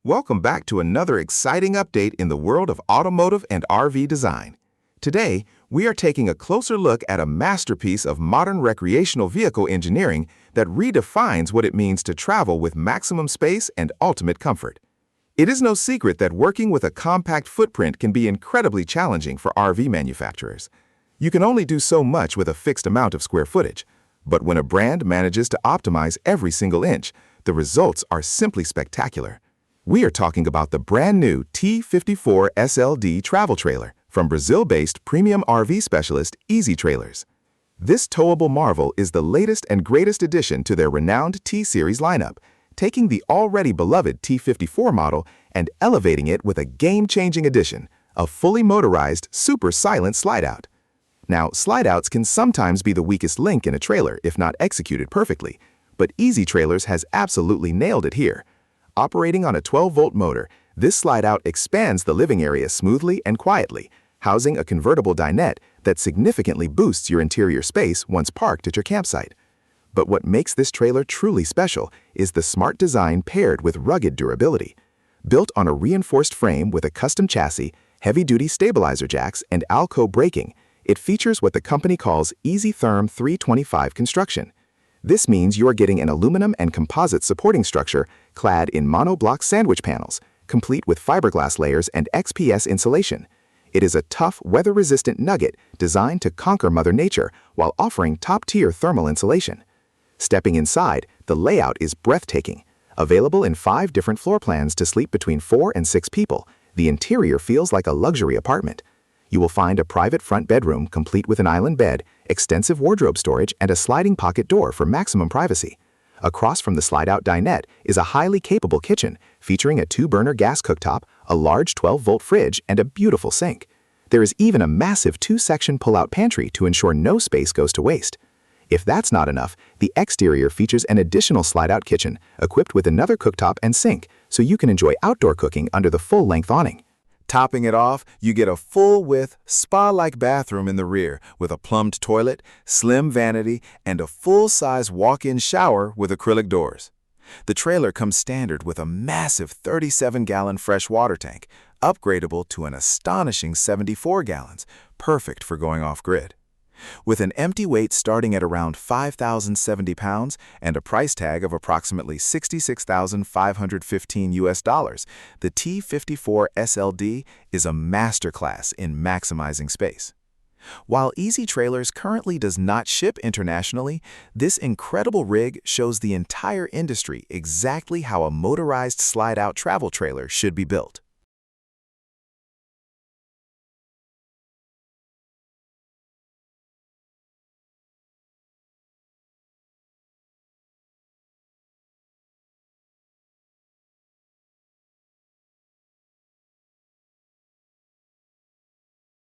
Welcome back to another exciting update in the world of automotive and RV design. Today, we are taking a closer look at a masterpiece of modern recreational vehicle engineering that redefines what it means to travel with maximum space and ultimate comfort. It is no secret that working with a compact footprint can be incredibly challenging for RV manufacturers. You can only do so much with a fixed amount of square footage, but when a brand manages to optimize every single inch, the results are simply spectacular. We are talking about the brand new T54 SLD travel trailer from Brazil-based premium RV specialist Easy Trailers. This towable marvel is the latest and greatest addition to their renowned T-Series lineup, taking the already beloved T54 model and elevating it with a game-changing addition, a fully motorized, super silent slide-out. Now, slide-outs can sometimes be the weakest link in a trailer if not executed perfectly, but Easy Trailers has absolutely nailed it here. Operating on a 12-volt motor, this slide-out expands the living area smoothly and quietly, housing a convertible dinette that significantly boosts your interior space once parked at your campsite. But what makes this trailer truly special is the smart design paired with rugged durability. Built on a reinforced frame with a custom chassis, heavy-duty stabilizer jacks, and Alco braking, it features what the company calls Easy Therm 325 construction. This means you are getting an aluminum and composite supporting structure clad in monoblock sandwich panels, complete with fiberglass layers and XPS insulation. It is a tough, weather-resistant nugget designed to conquer Mother Nature while offering top-tier thermal insulation. Stepping inside, the layout is breathtaking. Available in 5 different floor plans to sleep between 4 and 6 people, the interior feels like a luxury apartment. You will find a private front bedroom complete with an island bed, extensive wardrobe storage, and a sliding pocket door for maximum privacy. Across from the slide-out dinette is a highly capable kitchen featuring a 2-burner gas cooktop, a large 12-volt fridge, and a beautiful sink. There is even a massive 2-section pull-out pantry to ensure no space goes to waste. If that's not enough, the exterior features an additional slide-out kitchen equipped with another cooktop and sink, so you can enjoy outdoor cooking under the full-length awning. Topping it off, you get a full-width, spa-like bathroom in the rear with a plumbed toilet, slim vanity, and a full-size walk-in shower with acrylic doors. The trailer comes standard with a massive 37-gallon fresh water tank, upgradable to an astonishing 74 gallons, perfect for going off-grid. With an empty weight starting at around 5,070 pounds and a price tag of approximately $66,515 the T54 SLD is a masterclass in maximizing space. While Easy Trailers currently does not ship internationally, this incredible rig shows the entire industry exactly how a motorized slide-out travel trailer should be built.